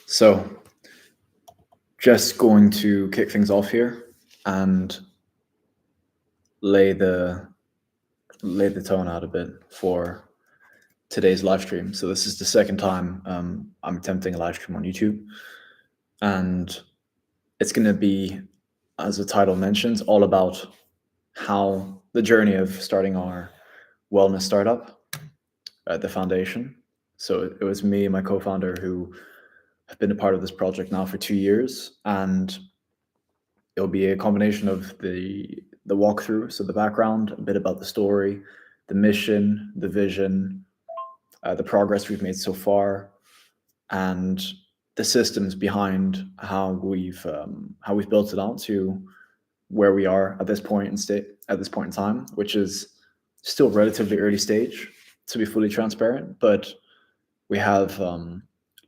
So, just going to kick things off here and lay the lay the tone out a bit for today's live stream. So this is the second time I'm attempting a live stream on YouTube, and it's going to be, as the title mentions, all about how the journey of starting our wellness startup at the foundation. So it was me and my co-founder who have been a part of this project now for 2 years, and it'll be a combination of the walkthrough, so the background, a bit about the story, the mission, the vision, the progress we've made so far, and the systems behind how we've built it out to where we are at this point in time, which is still relatively early stage, to be fully transparent. But we have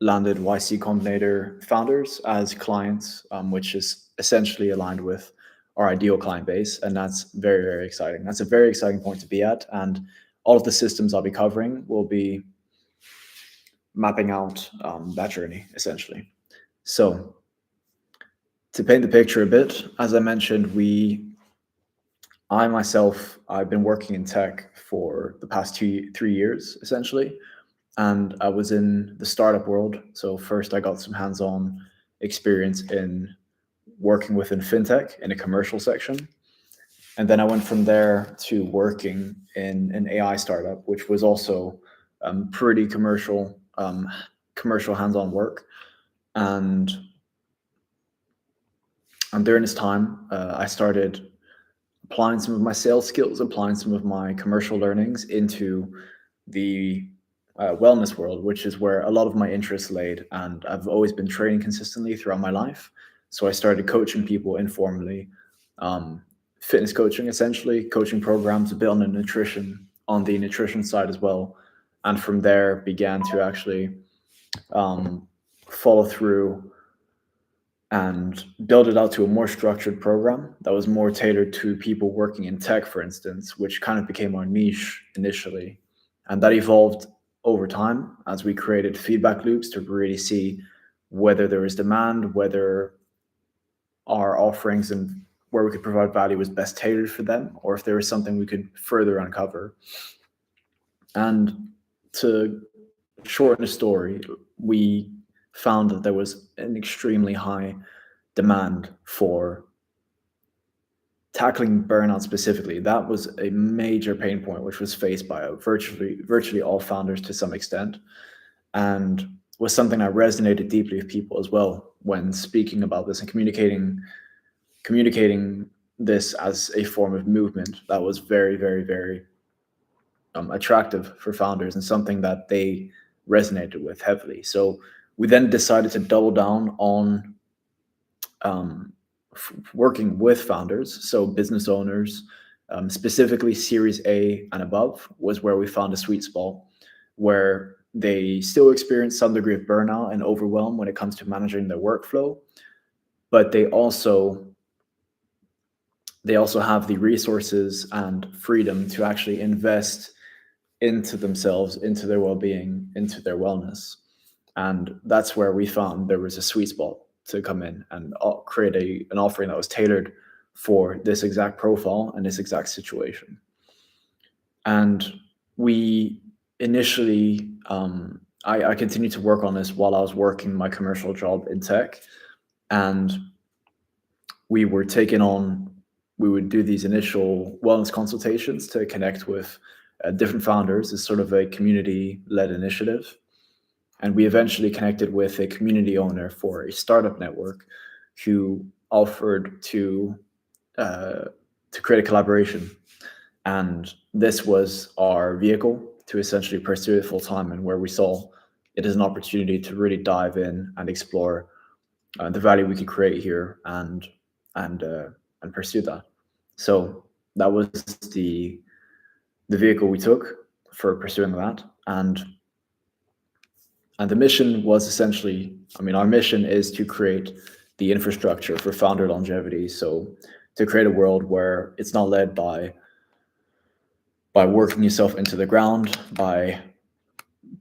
landed YC Combinator founders as clients, which is essentially aligned with our ideal client base, and that's very, very exciting. That's a very exciting point to be at, and all of the systems I'll be covering will be mapping out that journey, essentially. So to paint the picture a bit, as I mentioned, I've been working in tech for the past 3 years, essentially, and I was in the startup world. So first I got some hands-on experience in working within fintech in a commercial section. And then I went from there to working in an AI startup, which was also pretty commercial hands-on work. And during this time, I started applying some of my sales skills, applying some of my commercial learnings into the wellness world, which is where a lot of my interests laid. And I've always been training consistently throughout my life. So I started coaching people informally, fitness coaching, essentially, coaching programs, a bit on the nutrition side as well. And from there began to actually follow through and build it out to a more structured program that was more tailored to people working in tech, for instance, which kind of became our niche initially. And that evolved over time as we created feedback loops to really see whether there was demand, whether our offerings and where we could provide value was best tailored for them, or if there was something we could further uncover. And to shorten the story, we found that there was an extremely high demand for tackling burnout specifically. That was a major pain point which was faced by virtually all founders to some extent, and was something that resonated deeply with people as well when speaking about this and communicating this as a form of movement. That was very, very, very attractive for founders and something that they resonated with heavily. So we then decided to double down on working with founders, so business owners, specifically Series A and above, was where we found a sweet spot where they still experience some degree of burnout and overwhelm when it comes to managing their workflow, but they also have the resources and freedom to actually invest into themselves, into their well-being, into their wellness. And that's where we found there was a sweet spot to come in and create an offering that was tailored for this exact profile and this exact situation. And we initially, I continued to work on this while I was working my commercial job in tech, and we would do these initial wellness consultations to connect with different founders as sort of a community-led initiative. And we eventually connected with a community owner for a startup network who offered to create a collaboration. And this was our vehicle to essentially pursue it full time, and where we saw it as an opportunity to really dive in and explore the value we could create here and pursue that. So that was the vehicle we took for pursuing that. And the mission was essentially, our mission is to create the infrastructure for founder longevity. So to create a world where it's not led by working yourself into the ground, by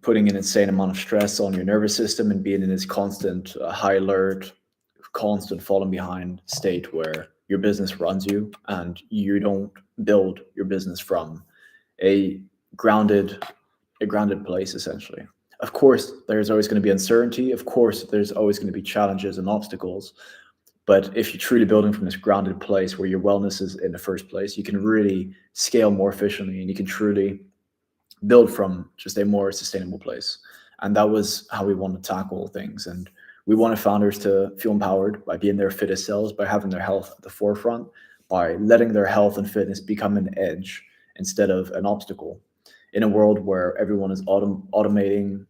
putting an insane amount of stress on your nervous system and being in this constant high alert, constant falling behind state where your business runs you and you don't build your business from a grounded place, essentially. Of course, there's always going to be uncertainty. Of course, there's always going to be challenges and obstacles. But if you're truly building from this grounded place where your wellness is in the first place, you can really scale more efficiently and you can truly build from just a more sustainable place. And that was how we want to tackle things. And we wanted founders to feel empowered by being their fittest selves, by having their health at the forefront, by letting their health and fitness become an edge instead of an obstacle. In a world where everyone is automating,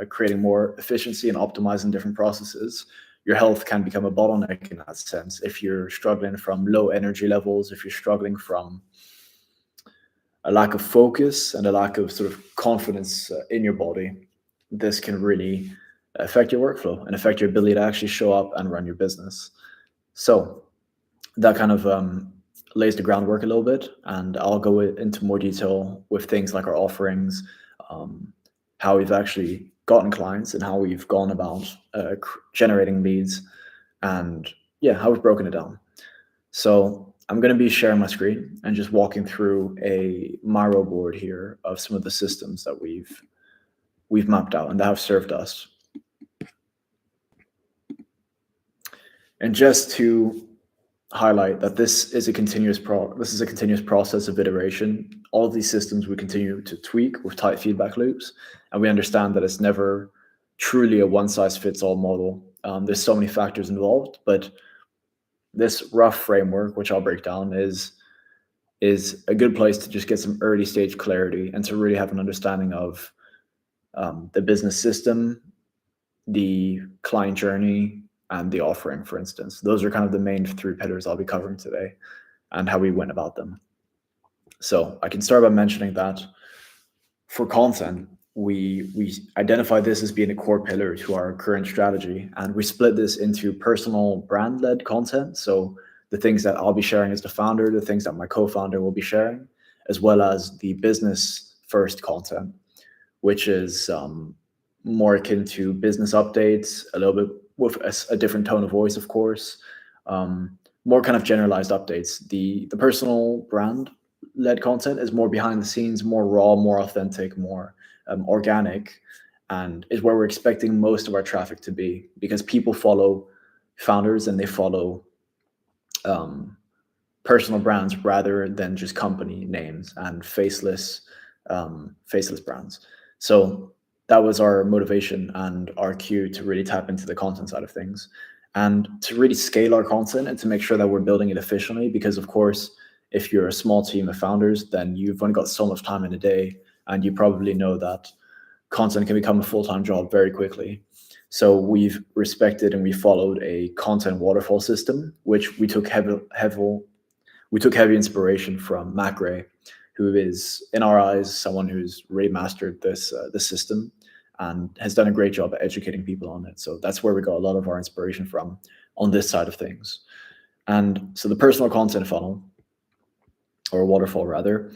creating more efficiency and optimizing different processes, your health can become a bottleneck in that sense. If you're struggling from low energy levels, if you're struggling from a lack of focus and a lack of sort of confidence in your body, this can really affect your workflow and affect your ability to actually show up and run your business. So that kind of lays the groundwork a little bit, and I'll go into more detail with things like our offerings, how we've actually gotten clients and how we've gone about generating leads, and yeah, how we've broken it down. So I'm going to be sharing my screen and just walking through a Miro board here of some of the systems that we've mapped out and that have served us. And just to highlight that this is a continuous process of iteration. All of these systems we continue to tweak with tight feedback loops, and we understand that it's never truly a one-size-fits-all model. There's so many factors involved, but this rough framework, which I'll break down, is a good place to just get some early stage clarity and to really have an understanding of the business system, the client journey, and the offering, for instance. Those are kind of the main three pillars I'll be covering today and how we went about them. So I can start by mentioning that for content, we identify this as being a core pillar to our current strategy, and we split this into personal brand-led content. So the things that I'll be sharing as the founder, the things that my co-founder will be sharing, as well as the business-first content, which is more akin to business updates, a little bit with a different tone of voice, of course, more kind of generalized updates. The personal brand-led content is more behind the scenes, more raw, more authentic, more organic, and is where we're expecting most of our traffic to be, because people follow founders and they follow personal brands rather than just company names and faceless brands. So that was our motivation and our cue to really tap into the content side of things and to really scale our content and to make sure that we're building it efficiently. Because of course, if you're a small team of founders, then you've only got so much time in a day, and you probably know that content can become a full-time job very quickly. So we've respected and we followed a content waterfall system, which we took heavy inspiration from Matt Gray, who is, in our eyes, someone who's really mastered this system and has done a great job at educating people on it. So that's where we got a lot of our inspiration from on this side of things. And so the personal content funnel, or waterfall rather,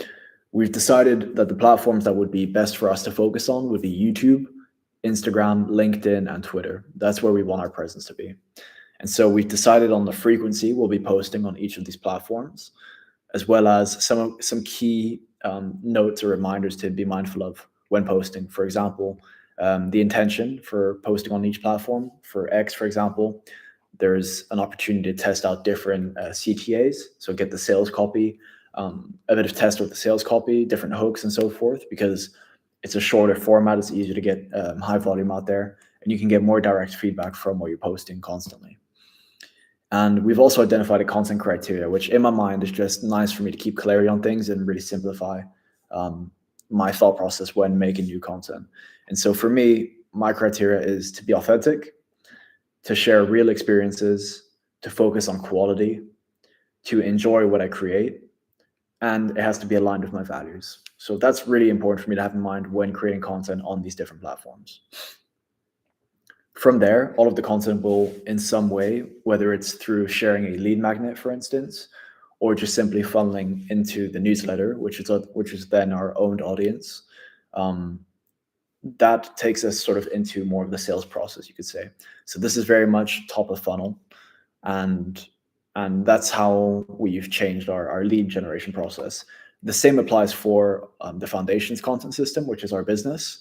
we've decided that the platforms that would be best for us to focus on would be YouTube, Instagram, LinkedIn, and Twitter. That's where we want our presence to be. And so we've decided on the frequency we'll be posting on each of these platforms, as well as some key notes or reminders to be mindful of when posting. For example, the intention for posting on each platform. For X, for example, there's an opportunity to test out different CTAs, so get the sales copy, a bit of test with the sales copy, different hooks and so forth, because it's a shorter format, it's easier to get high volume out there, and you can get more direct feedback from what you're posting constantly. And we've also identified a content criteria, which in my mind is just nice for me to keep clarity on things and really simplify my thought process when making new content. And so for me, my criteria is to be authentic, to share real experiences, to focus on quality, to enjoy what I create, and it has to be aligned with my values. So that's really important for me to have in mind when creating content on these different platforms. From there, all of the content will, in some way, whether it's through sharing a lead magnet, for instance, or just simply funneling into the newsletter, which is then our owned audience, that takes us sort of into more of the sales process, you could say. So this is very much top of funnel, and that's how we've changed our lead generation process. The same applies for the Foundations content system, which is our business.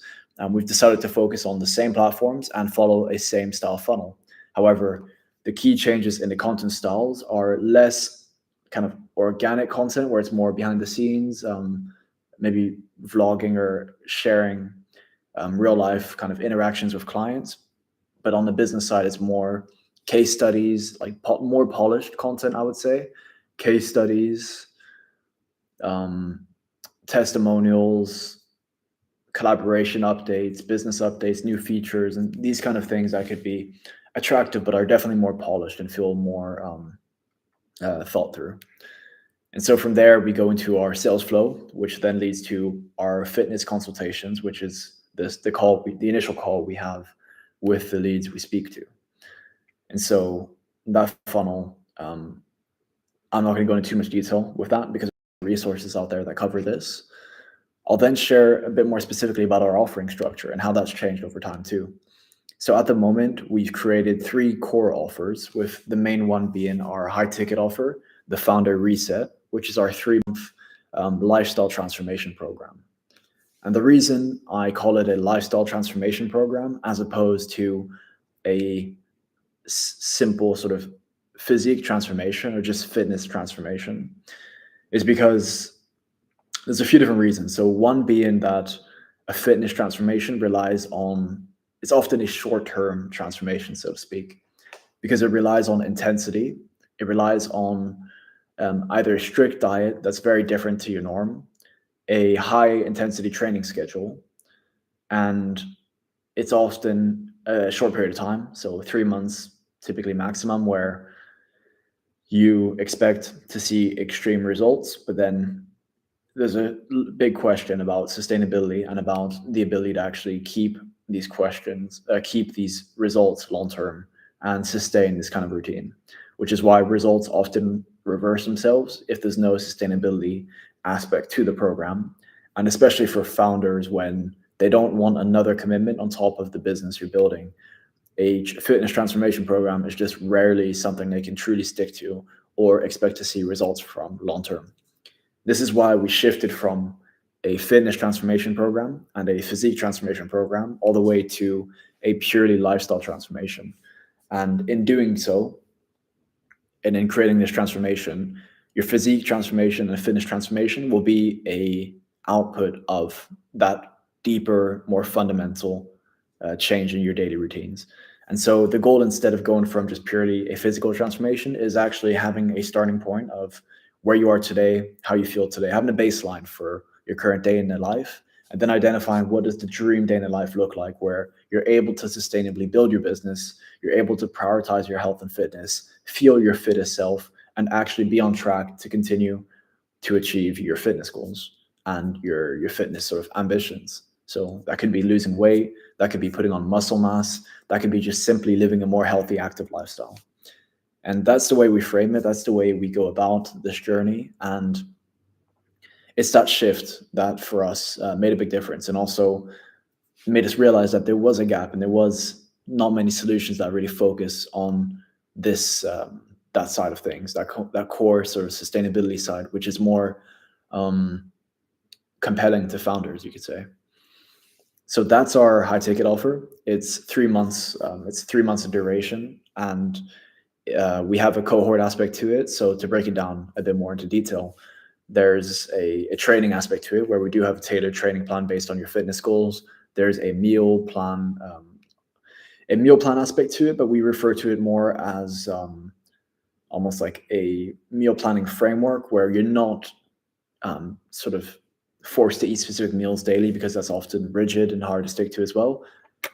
We've decided to focus on the same platforms and follow a same style funnel. However, the key changes in the content styles are less kind of organic content, where it's more behind the scenes, maybe vlogging or sharing real life kind of interactions with clients. But on the business side, it's more case studies, like more polished content, I would say. Case studies, um, testimonials, collaboration updates, business updates, new features, and these kind of things that could be attractive, but are definitely more polished and feel more thought through. And so from there, we go into our sales flow, which then leads to our fitness consultations, which is the initial call we have with the leads we speak to. And so that funnel, I'm not going to go into too much detail with that because there are resources out there that cover this. I'll then share a bit more specifically about our offering structure and how that's changed over time too. So at the moment, we've created 3 core offers, with the main one being our high ticket offer, the Founder Reset, which is our 3-month lifestyle transformation program. And the reason I call it a lifestyle transformation program as opposed to a simple sort of physique transformation or just fitness transformation is because there's a few different reasons. So one being that a fitness transformation it's often a short-term transformation, so to speak, because it relies on intensity. It relies on either a strict diet that's very different to your norm, a high intensity training schedule, and it's often a short period of time, so 3 months typically maximum, where you expect to see extreme results, but then there's a big question about sustainability and about the ability to actually keep these results long term and sustain this kind of routine, which is why results often reverse themselves if there's no sustainability aspect to the program. And especially for founders, when they don't want another commitment on top of the business you're building, a fitness transformation program is just rarely something they can truly stick to or expect to see results from long term. This is why we shifted from a fitness transformation program and a physique transformation program all the way to a purely lifestyle transformation. And in doing so, and in creating this transformation, your physique transformation and fitness transformation will be a output of that deeper, more fundamental change in your daily routines. And so the goal, instead of going from just purely a physical transformation, is actually having a starting point of where you are today, how you feel today, having a baseline for your current day in the life, and then identifying what does the dream day in the life look like, where you're able to sustainably build your business, you're able to prioritize your health and fitness, feel your fittest self, and actually be on track to continue to achieve your fitness goals and your fitness sort of ambitions. So that could be losing weight, that could be putting on muscle mass, that could be just simply living a more healthy, active lifestyle. And that's the way we frame it. That's the way we go about this journey. And it's that shift that for us made a big difference, and also made us realize that there was a gap and there was not many solutions that really focus on this, that side of things, that core sort of sustainability side, which is more compelling to founders, you could say. So that's our high ticket offer. It's 3 months. It's 3 months of duration, and we have a cohort aspect to it. So to break it down a bit more into detail, there's a training aspect to it where we do have a tailored training plan based on your fitness goals. There's a meal plan aspect to it, but we refer to it more as almost like a meal planning framework, where you're not sort of forced to eat specific meals daily, because that's often rigid and hard to stick to as well.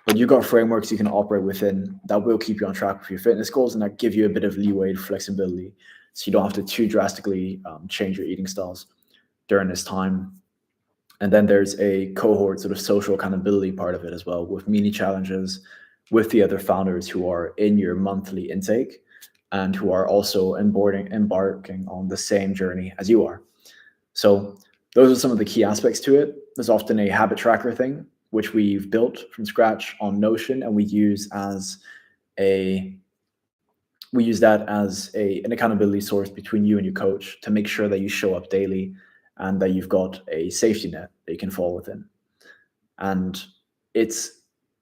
But you've got frameworks you can operate within that will keep you on track with your fitness goals, and that give you a bit of leeway and flexibility, so you don't have to too drastically change your eating styles during this time. And then there's a cohort sort of social accountability part of it as well, with mini challenges with the other founders who are in your monthly intake and who are also embarking on the same journey as you are. So those are some of the key aspects to it. There's often a habit tracker thing, which we've built from scratch on Notion, and we use that as an accountability source between you and your coach to make sure that you show up daily and that you've got a safety net that you can fall within. And it's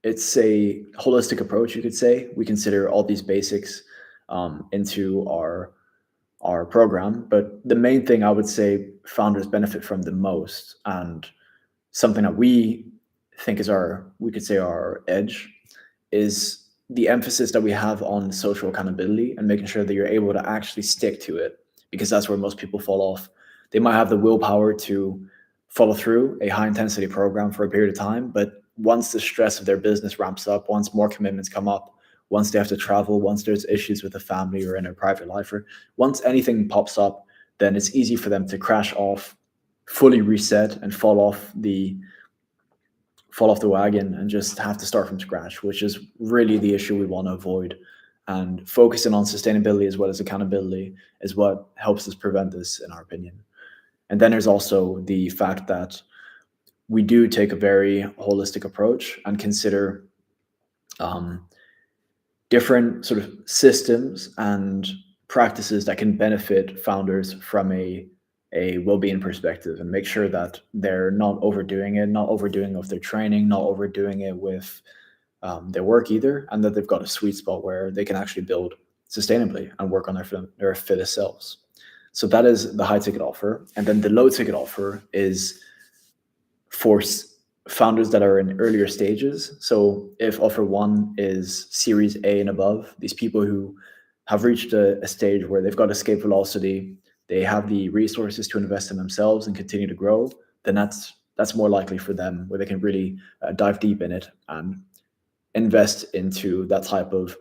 a holistic approach, you could say. We consider all these basics into our program, but the main thing I would say founders benefit from the most, and something that we think is we could say our edge, is the emphasis that we have on social accountability and making sure that you're able to actually stick to it, because that's where most people fall off. They might have the willpower to follow through a high intensity program for a period of time, but once the stress of their business ramps up, once more commitments come up, once they have to travel, once there's issues with a family or in their private life, or once anything pops up, then it's easy for them to crash off, fully reset, and fall off the wagon and just have to start from scratch, which is really the issue we want to avoid. And focusing on sustainability as well as accountability is what helps us prevent this, in our opinion. And then there's also the fact that we do take a very holistic approach and consider different sort of systems and practices that can benefit founders from a well-being perspective, and make sure that they're not overdoing with their training, not overdoing it with their work either, and that they've got a sweet spot where they can actually build sustainably and work on their fittest selves. So that is the high ticket offer. And then the low ticket offer is for founders that are in earlier stages. So if offer one is Series A and above, these people who have reached a stage where they've got escape velocity, they have the resources to invest in themselves and continue to grow, then that's more likely for them, where they can really dive deep in it and invest into that type of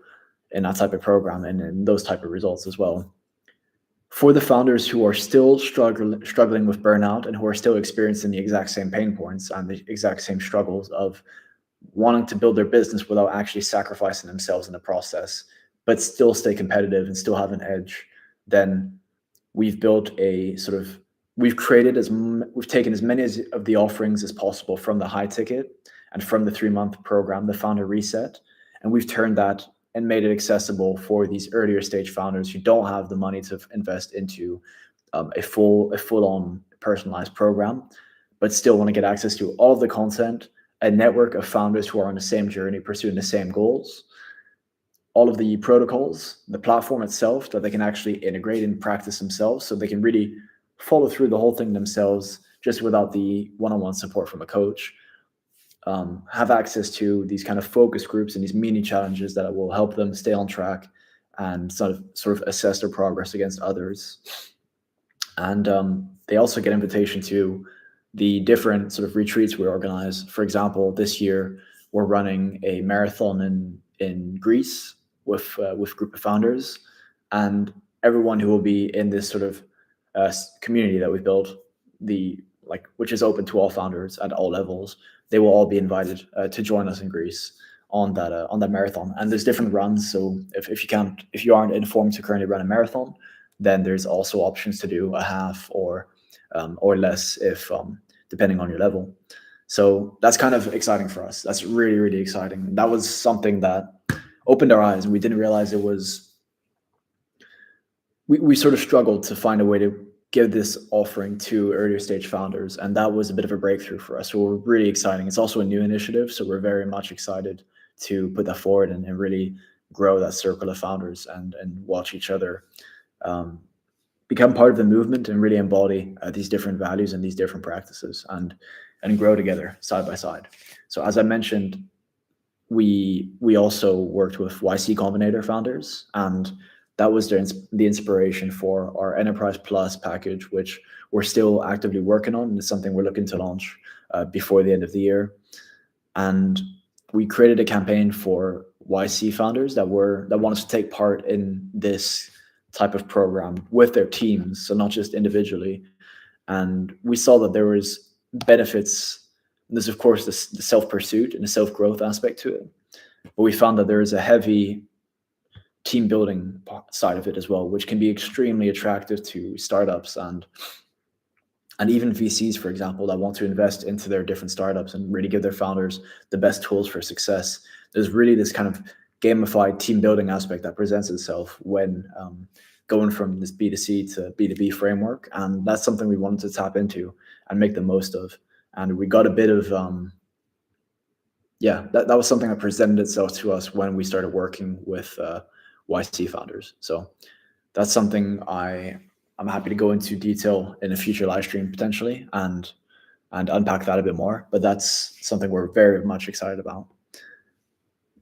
program and in those type of results as well. For the founders who are still struggling with burnout and who are still experiencing the exact same pain points and the exact same struggles of wanting to build their business without actually sacrificing themselves in the process, but still stay competitive and still have an edge, then we've taken as many of the offerings as possible from the high ticket and from the 3-month program, the Founder Reset, and we've turned that and made it accessible for these earlier stage founders who don't have the money to invest into a full-on personalized program, but still want to get access to all of the content, a network of founders who are on the same journey, pursuing the same goals, all of the protocols, the platform itself that they can actually integrate and practice themselves, so they can really follow through the whole thing themselves, just without the one-on-one support from a coach. Have access to these kind of focus groups and these mini challenges that will help them stay on track and sort of assess their progress against others. And they also get invitation to the different sort of retreats we organize. For example, this year we're running a marathon in Greece with a group of founders, and everyone who will be in this sort of community that we've built, which is open to all founders at all levels, they will all be invited to join us in Greece on that marathon. And there's different runs. So if you aren't informed to currently run a marathon, then there's also options to do a half or less, if depending on your level. So that's kind of exciting for us. That's really, really exciting. That was something that opened our eyes, and we didn't realize it was. We sort of struggled to find a way to give this offering to earlier stage founders, and that was a bit of a breakthrough for us. So we're really exciting. It's also a new initiative, so we're very much excited to put that forward and really grow that circle of founders and watch each other become part of the movement and really embody these different values and these different practices and grow together side by side. So as I mentioned, we also worked with YC Combinator founders, and that was the inspiration for our Enterprise Plus package, which we're still actively working on, and it's something we're looking to launch before the end of the year. And we created a campaign for YC founders that wanted to take part in this type of program with their teams, so not just individually. And we saw that there was benefits. There's of course the self-pursuit and the self-growth aspect to it, but we found that there is a heavy team building side of it as well, which can be extremely attractive to startups and and even VCs, for example, that want to invest into their different startups and really give their founders the best tools for success. There's really this kind of gamified team building aspect that presents itself when going from this B2C to B2B framework. And that's something we wanted to tap into and make the most of. And we got a bit of, that was something that presented itself to us when we started working with YC founders. So that's something I'm happy to go into detail in a future live stream potentially and unpack that a bit more. But that's something we're very much excited about.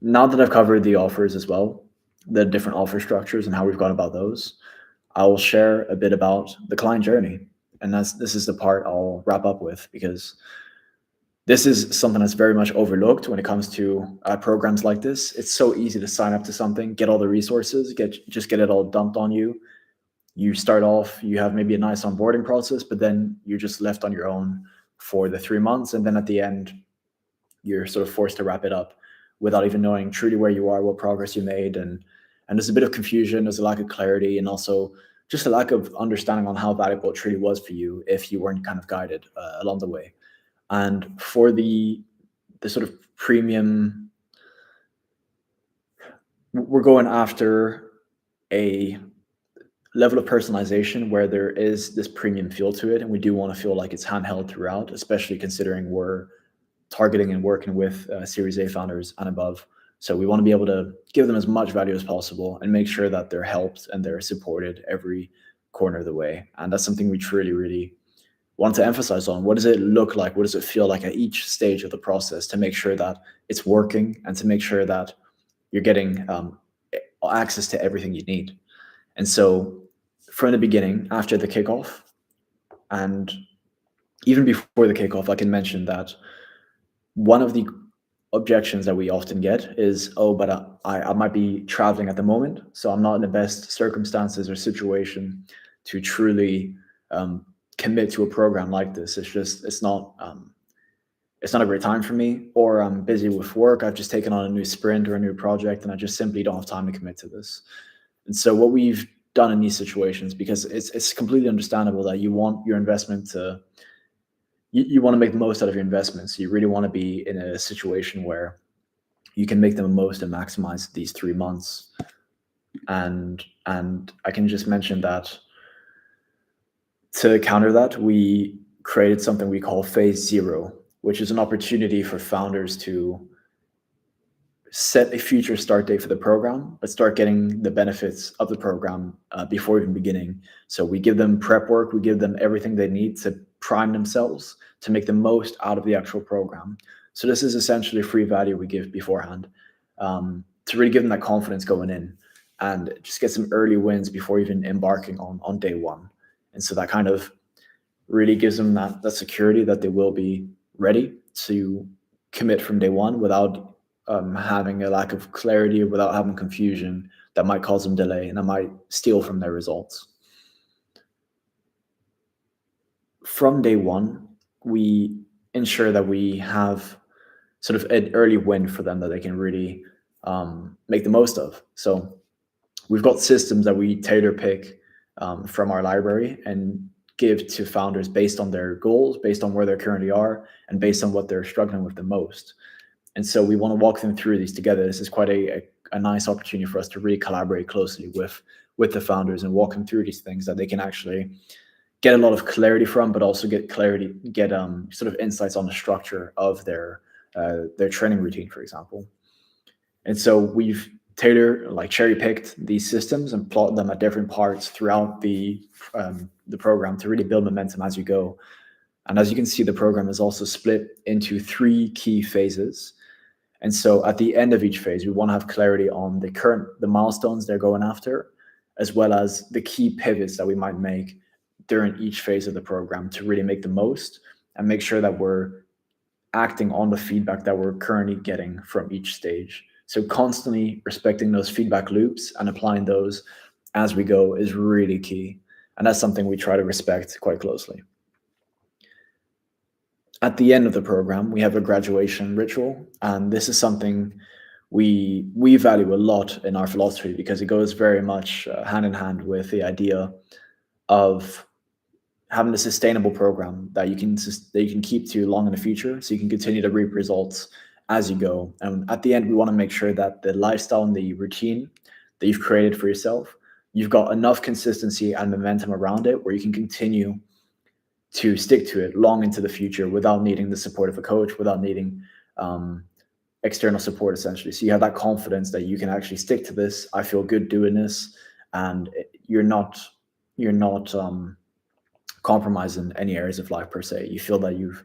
Now that I've covered the offers as well, the different offer structures and how we've gone about those, I will share a bit about the client journey. And this is the part I'll wrap up with, because this is something that's very much overlooked when it comes to programs like this. It's so easy to sign up to something, get all the resources, just get it all dumped on you. You start off, you have maybe a nice onboarding process, but then you're just left on your own for the 3 months. And then at the end, you're sort of forced to wrap it up without even knowing truly where you are, what progress you made. And there's a bit of confusion, there's a lack of clarity, and also just a lack of understanding on how valuable it truly was for you if you weren't kind of guided along the way. And for the sort of premium, we're going after a level of personalization where there is this premium feel to it, and we do want to feel like it's handheld throughout, especially considering we're targeting and working with Series A founders and above. So we want to be able to give them as much value as possible and make sure that they're helped and they're supported every corner of the way. And that's something we truly, really want to emphasize on. What does it look like? What does it feel like at each stage of the process to make sure that it's working and to make sure that you're getting access to everything you need? And so from the beginning, after the kickoff, and even before the kickoff, I can mention that one of the objections that we often get is, oh, but I might be traveling at the moment, so I'm not in the best circumstances or situation to truly commit to a program like this. It's not a great time for me, or I'm busy with work. I've just taken on a new sprint or a new project, and I just simply don't have time to commit to this. And so what we've done in these situations, because it's completely understandable that you want your investment to, you want to make the most out of your investments. You really want to be in a situation where you can make the most and maximize these 3 months. And I can just mention that to counter that, we created something we call Phase Zero, which is an opportunity for founders to set a future start date for the program, but start getting the benefits of the program before even beginning. So we give them prep work, we give them everything they need to prime themselves to make the most out of the actual program. So this is essentially free value we give beforehand to really give them that confidence going in and just get some early wins before even embarking on day one. And so that kind of really gives them that security that they will be ready to commit from day one without having a lack of clarity, without having confusion that might cause them delay and that might steal from their results. From day one, we ensure that we have sort of an early win for them that they can really make the most of. So we've got systems that we tailor pick from our library and give to founders based on their goals, based on where they currently are, and based on what they're struggling with the most. And so we want to walk them through these together. This is quite a nice opportunity for us to really collaborate closely with the founders and walk them through these things that they can actually get a lot of clarity from, but also get sort of insights on the structure of their training routine, for example. And so we've cherry picked these systems and plot them at different parts throughout the program to really build momentum as you go. And as you can see, the program is also split into 3 key phases. And so at the end of each phase, we want to have clarity on the milestones they're going after, as well as the key pivots that we might make during each phase of the program to really make the most and make sure that we're acting on the feedback that we're currently getting from each stage. So constantly respecting those feedback loops and applying those as we go is really key. And that's something we try to respect quite closely. At the end of the program, we have a graduation ritual, and this is something we value a lot in our philosophy because it goes very much hand in hand with the idea of having a sustainable program that you can keep to long in the future, so you can continue to reap results as you go. And at the end, we want to make sure that the lifestyle and the routine that you've created for yourself, you've got enough consistency and momentum around it where you can continue to stick to it long into the future without needing the support of a coach, without needing external support, essentially. So you have that confidence that you can actually stick to this. I feel good doing this, and you're not compromising any areas of life per se. You feel that you've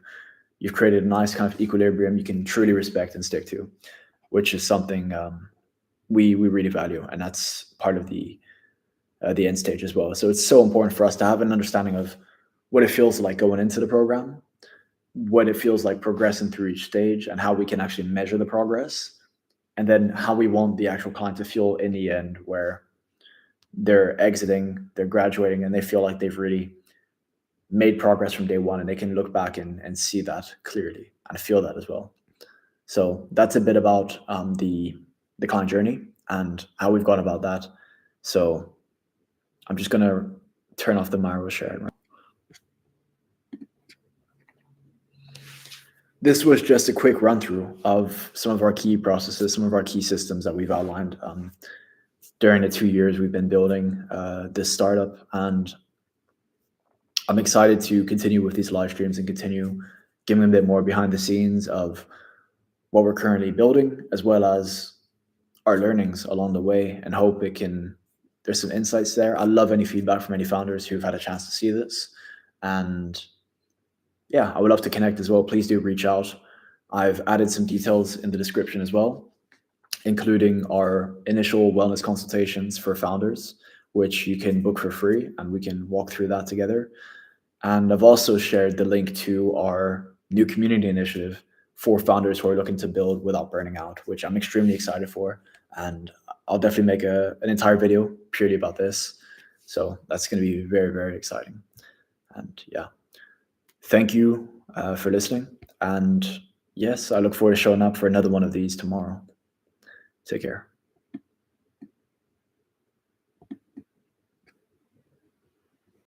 created a nice kind of equilibrium you can truly respect and stick to, which is something we really value, and that's part of the end stage as well. So it's so important for us to have an understanding of what it feels like going into the program, what it feels like progressing through each stage, and how we can actually measure the progress, and then how we want the actual client to feel in the end, where they're exiting, they're graduating, and they feel like they've really made progress from day one, and they can look back and see that clearly and feel that as well. So that's a bit about the client journey and how we've gone about that. So I'm just going to turn off the Marvel share. This was just a quick run through of some of our key processes, some of our key systems that we've outlined during the 2 years we've been building this startup. And I'm excited to continue with these live streams and continue giving a bit more behind the scenes of what we're currently building, as well as our learnings along the way, and hope there's some insights there. I love any feedback from any founders who've had a chance to see this. And yeah, I would love to connect as well. Please do reach out. I've added some details in the description as well, including our initial wellness consultations for founders, which you can book for free, and we can walk through that together. And I've also shared the link to our new community initiative for founders who are looking to build without burning out, which I'm extremely excited for. And I'll definitely make an entire video purely about this. So that's going to be very, very exciting. And yeah, thank you for listening. And yes, I look forward to showing up for another one of these tomorrow. Take care.